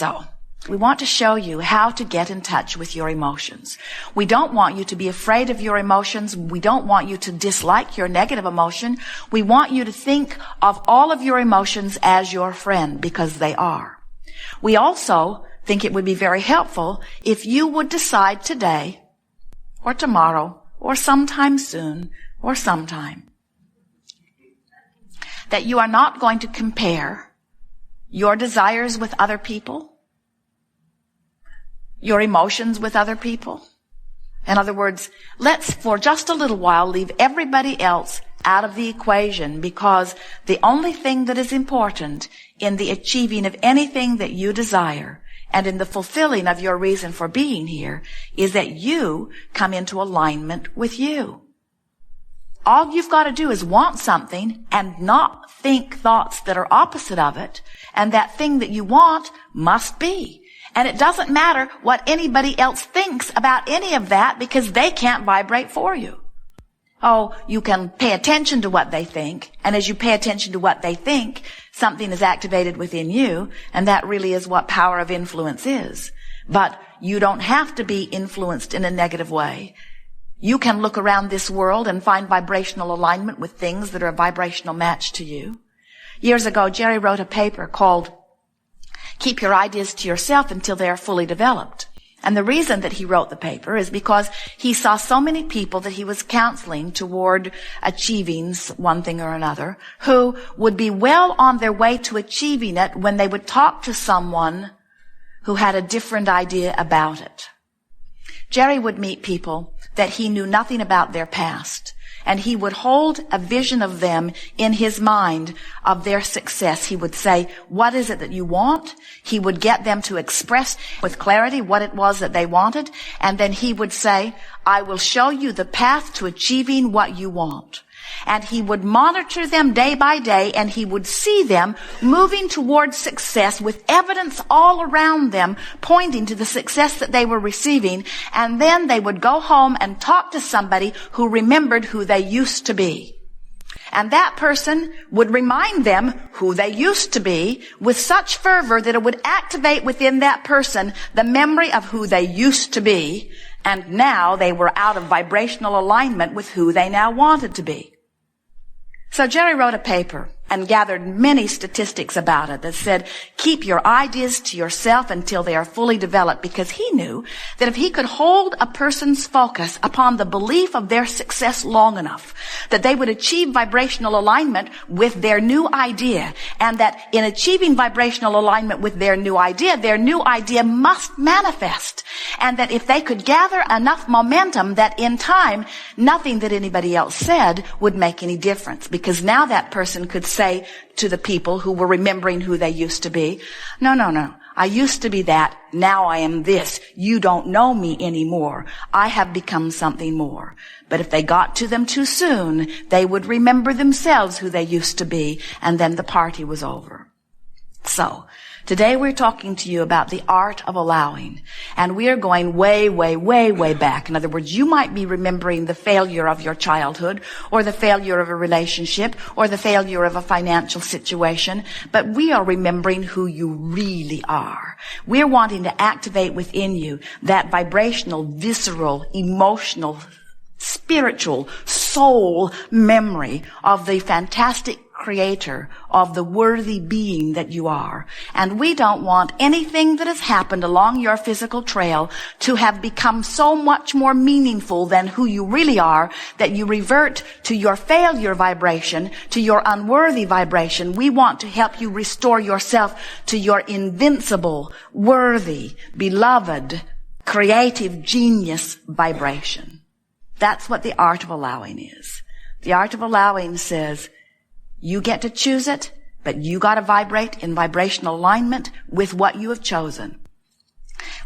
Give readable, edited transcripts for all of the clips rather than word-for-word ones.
So, we want to show you how to get in touch with your emotions. We don't want you to be afraid of your emotions. We don't want you to dislike your negative emotion. We want you to think of all of your emotions as your friend, because they are. We also think it would be very helpful if you would decide today, or tomorrow, or sometime soon, or sometime, that you are not going to compare your desires with other people, your emotions with other people. In other words, let's for just a little while leave everybody else out of the equation, because the only thing that is important in the achieving of anything that you desire and in the fulfilling of your reason for being here is that you come into alignment with you. All you've got to do is want something and not think thoughts that are opposite of it, and that thing that you want must be. And it doesn't matter what anybody else thinks about any of that, because they can't vibrate for you. Oh, you can pay attention to what they think, and as you pay attention to what they think, something is activated within you, and that really is what power of influence is. But you don't have to be influenced in a negative way. You can look around this world and find vibrational alignment with things that are a vibrational match to you. Years ago, Jerry wrote a paper called Keep Your Ideas to Yourself Until They Are Fully Developed. And the reason that he wrote the paper is because he saw so many people that he was counseling toward achieving one thing or another, who would be well on their way to achieving it when they would talk to someone who had a different idea about it. Jerry would meet people that he knew nothing about their past, and he would hold a vision of them in his mind of their success. He would say, what is it that you want? He would get them to express with clarity what it was that they wanted, and then he would say, I will show you the path to achieving what you want. And he would monitor them day by day, and he would see them moving towards success with evidence all around them pointing to the success that they were receiving. And then they would go home and talk to somebody who remembered who they used to be. And that person would remind them who they used to be with such fervor that it would activate within that person the memory of who they used to be. And now they were out of vibrational alignment with who they now wanted to be. So Jerry wrote a paper and gathered many statistics about it that said, keep your ideas to yourself until they are fully developed, because he knew that if he could hold a person's focus upon the belief of their success long enough, that they would achieve vibrational alignment with their new idea, and that in achieving vibrational alignment with their new idea must manifest, and that if they could gather enough momentum that in time, nothing that anybody else said would make any difference, because now that person could say to the people who were remembering who they used to be, no, I used to be that, now I am this. You don't know me anymore. I have become something more. But if they got to them too soon, they would remember themselves who they used to be, and then the party was over. So, today we're talking to you about the art of allowing, and we are going way, way, way, way back. In other words, you might be remembering the failure of your childhood, or the failure of a relationship, or the failure of a financial situation, but we are remembering who you really are. We're wanting to activate within you that vibrational, visceral, emotional, spiritual, soul memory of the fantastic creator, of the worthy being that you are. And we don't want anything that has happened along your physical trail to have become so much more meaningful than who you really are that you revert to your failure vibration, to your unworthy vibration. We want to help you restore yourself to your invincible, worthy, beloved, creative genius vibration. That's what the art of allowing is. The art of allowing says, you get to choose it, but you got to vibrate in vibrational alignment with what you have chosen.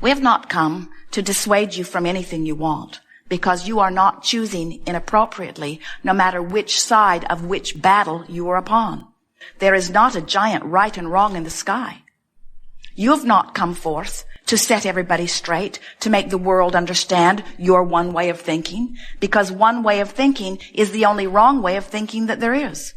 We have not come to dissuade you from anything you want, because you are not choosing inappropriately, no matter which side of which battle you are upon. There is not a giant right and wrong in the sky. You have not come forth to set everybody straight, to make the world understand your one way of thinking, because one way of thinking is the only wrong way of thinking that there is.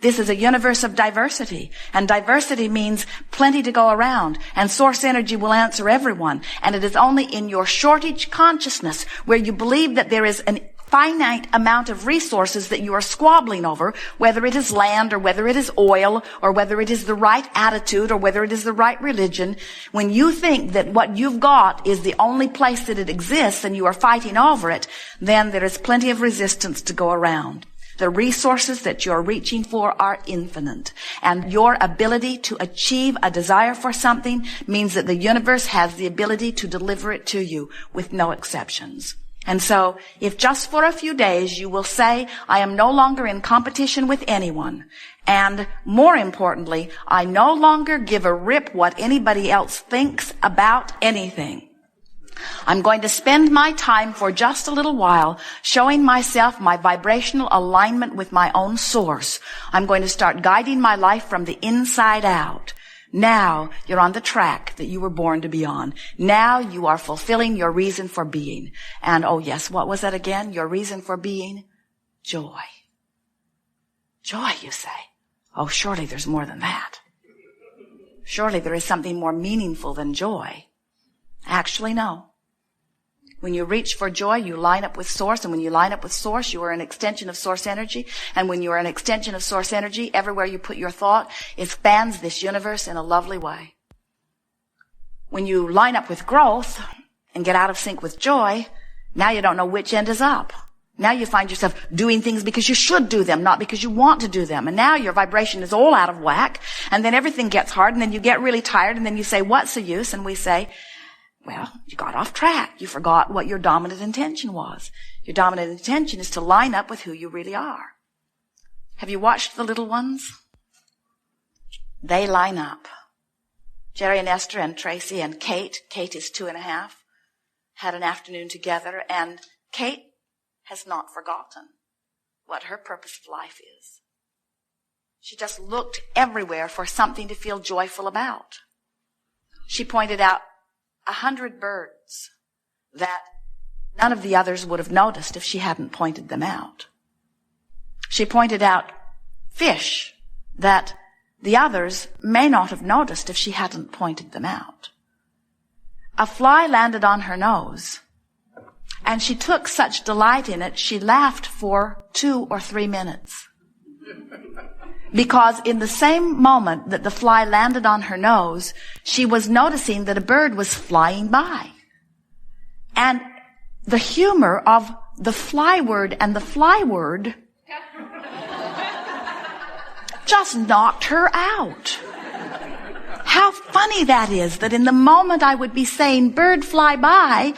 This is a universe of diversity, and diversity means plenty to go around, and source energy will answer everyone. And it is only in your shortage consciousness where you believe that there is an finite amount of resources that you are squabbling over, whether it is land or whether it is oil or whether it is the right attitude or whether it is the right religion. When you think that what you've got is the only place that it exists and you are fighting over it, then there is plenty of resistance to go around. The resources that you're reaching for are infinite. And your ability to achieve a desire for something means that the universe has the ability to deliver it to you with no exceptions. And so, if just for a few days you will say, I am no longer in competition with anyone, and more importantly, I no longer give a rip what anybody else thinks about anything. I'm going to spend my time for just a little while showing myself my vibrational alignment with my own source. I'm going to start guiding my life from the inside out. Now you're on the track that you were born to be on. Now you are fulfilling your reason for being. And oh yes, what was that again? Your reason for being? Joy. Joy, you say. Oh, surely there's more than that. Surely there is something more meaningful than joy. Actually, no. When you reach for joy, you line up with source, and when you line up with source, you are an extension of source energy, and when you are an extension of source energy, everywhere you put your thought, it spans this universe in a lovely way. When you line up with growth and get out of sync with joy, now you don't know which end is up. Now you find yourself doing things because you should do them, not because you want to do them. And now your vibration is all out of whack, and then everything gets hard, and then you get really tired, and then you say, what's the use? And we say, well, you got off track. You forgot what your dominant intention was. Your dominant intention is to line up with who you really are. Have you watched the little ones? They line up. Jerry and Esther and Tracy and Kate is 2.5, had an afternoon together, and Kate has not forgotten what her purpose of life is. She just looked everywhere for something to feel joyful about. She pointed out 100 birds that none of the others would have noticed if she hadn't pointed them out. She pointed out fish that the others may not have noticed if she hadn't pointed them out. A fly landed on her nose, and she took such delight in it, she laughed for 2 or 3 minutes. Because in the same moment that the fly landed on her nose, she was noticing that a bird was flying by. And the humor of the fly word and the fly word just knocked her out. How funny that is, that in the moment I would be saying, bird fly by,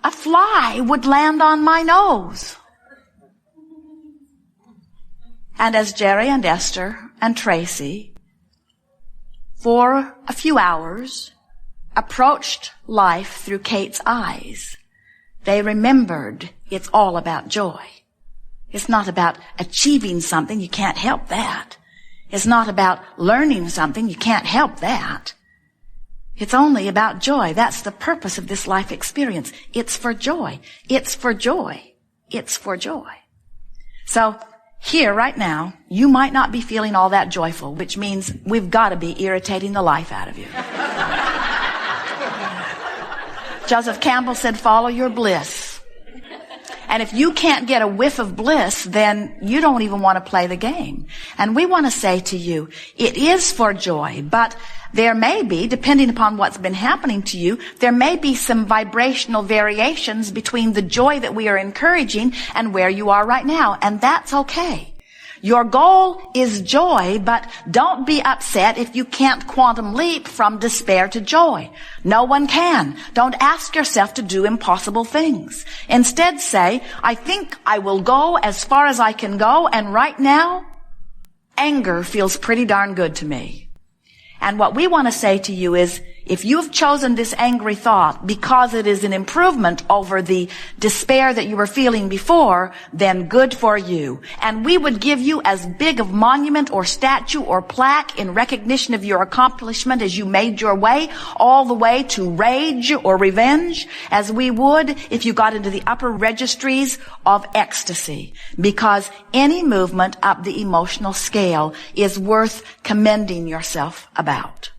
a fly would land on my nose. And as Jerry and Esther and Tracy, for a few hours, approached life through Kate's eyes, they remembered it's all about joy. It's not about achieving something. You can't help that. It's not about learning something. You can't help that. It's only about joy. That's the purpose of this life experience. It's for joy. It's for joy. It's for joy. So, here, right now, you might not be feeling all that joyful, which means we've got to be irritating the life out of you. Joseph Campbell said, follow your bliss. And if you can't get a whiff of bliss, then you don't even want to play the game. And we want to say to you, it is for joy, but there may be, depending upon what's been happening to you, there may be some vibrational variations between the joy that we are encouraging and where you are right now. And that's okay. Your goal is joy, but don't be upset if you can't quantum leap from despair to joy. No one can. Don't ask yourself to do impossible things. Instead say, I think I will go as far as I can go, and right now, anger feels pretty darn good to me. And what we want to say to you is, If you have chosen this angry thought because it is an improvement over the despair that you were feeling before, then good for you. And we would give you as big of monument or statue or plaque in recognition of your accomplishment as you made your way all the way to rage or revenge as we would if you got into the upper registries of ecstasy. Because any movement up the emotional scale is worth commending yourself about.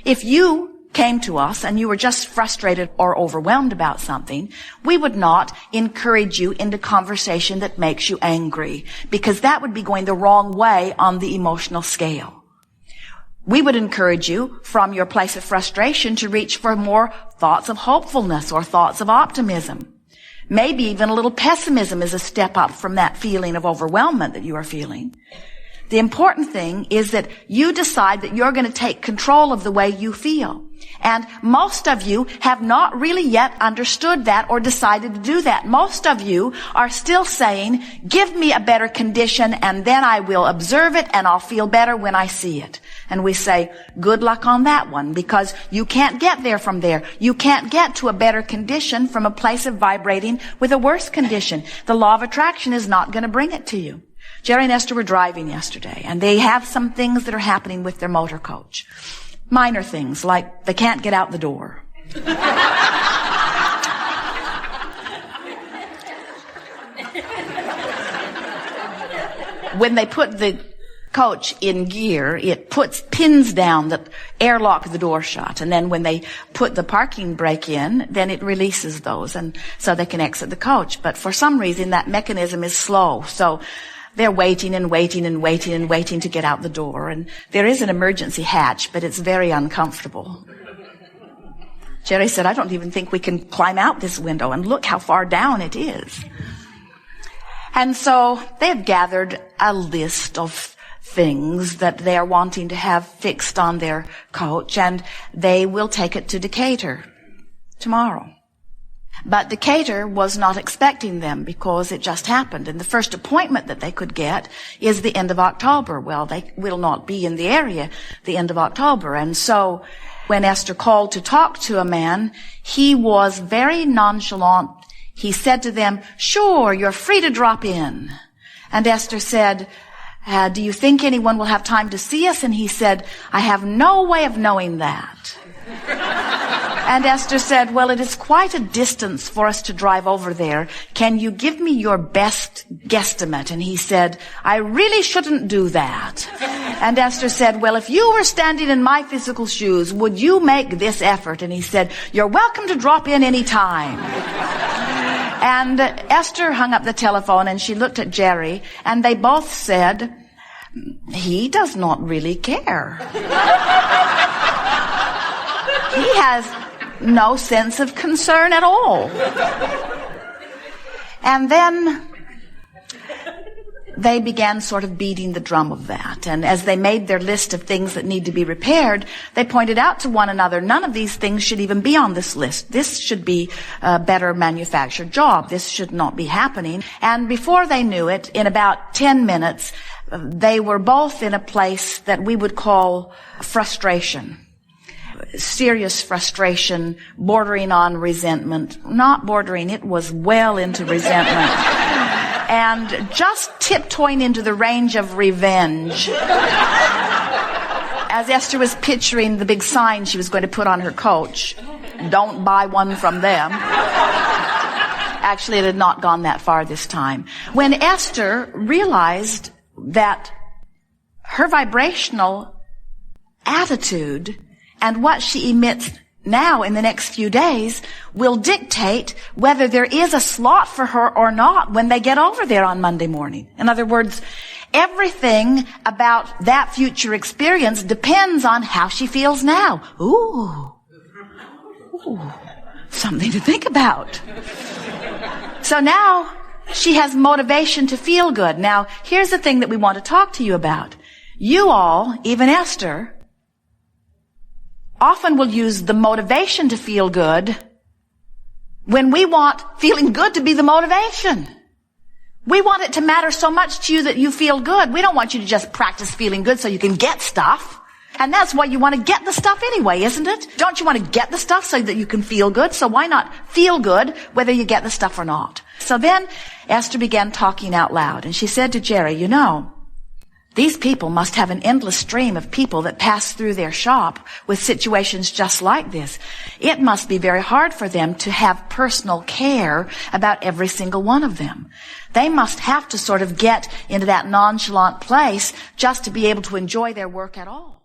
If you came to us and you were just frustrated or overwhelmed about something, we would not encourage you into conversation that makes you angry, because that would be going the wrong way on the emotional scale. We would encourage you from your place of frustration to reach for more thoughts of hopefulness or thoughts of optimism. Maybe even a little pessimism is a step up from that feeling of overwhelmment that you are feeling. The important thing is that you decide that you're going to take control of the way you feel. And most of you have not really yet understood that or decided to do that. Most of you are still saying, give me a better condition and then I will observe it and I'll feel better when I see it. And we say, good luck on that one, because you can't get there from there. You can't get to a better condition from a place of vibrating with a worse condition. The law of attraction is not going to bring it to you. Jerry and Esther were driving yesterday, and they have some things that are happening with their motor coach. Minor things, like they can't get out the door. When they put the coach in gear, it puts pins down that airlock the door shut. And then when they put the parking brake in, then it releases those, and so they can exit the coach. But for some reason, that mechanism is slow. So they're waiting and waiting and waiting and waiting to get out the door. And there is an emergency hatch, but it's very uncomfortable. Jerry said, I don't even think we can climb out this window, and look how far down it is. And so they've gathered a list of things that they are wanting to have fixed on their coach, and they will take it to Decatur tomorrow. But Decatur was not expecting them because it just happened. And the first appointment that they could get is the end of October. Well, they will not be in the area the end of October. And so when Esther called to talk to a man, he was very nonchalant. He said to them, sure, you're free to drop in. And Esther said, do you think anyone will have time to see us? And he said, I have no way of knowing that. And Esther said, well, it is quite a distance for us to drive over there. Can you give me your best guesstimate? And he said, I really shouldn't do that. And Esther said, well, if you were standing in my physical shoes, would you make this effort? And he said, you're welcome to drop in any time. And Esther hung up the telephone and she looked at Jerry, and they both said, he does not really care. He has no sense of concern at all. And then they began sort of beating the drum of that. And as they made their list of things that need to be repaired, they pointed out to one another, none of these things should even be on this list. This should be a better manufactured job. This should not be happening. And before they knew it, in about 10 minutes, they were both in a place that we would call frustration. Serious frustration, bordering on resentment. Not bordering, it was well into resentment. And just tiptoeing into the range of revenge. As Esther was picturing the big sign she was going to put on her coach, don't buy one from them. Actually, it had not gone that far this time. When Esther realized that her vibrational attitude and what she emits now in the next few days will dictate whether there is a slot for her or not when they get over there on Monday morning. In other words, everything about that future experience depends on how she feels now. Ooh, something to think about. So now she has motivation to feel good. Now, here's the thing that we want to talk to you about. You all, even Esther, often will use the motivation to feel good when we want feeling good to be the motivation. We want it to matter so much to you that you feel good. We don't want you to just practice feeling good so you can get stuff. And that's why you want to get the stuff anyway, isn't it? Don't you want to get the stuff so that you can feel good? So why not feel good whether you get the stuff or not? So then Esther began talking out loud, and she said to Jerry, you know, these people must have an endless stream of people that pass through their shop with situations just like this. It must be very hard for them to have personal care about every single one of them. They must have to sort of get into that nonchalant place just to be able to enjoy their work at all.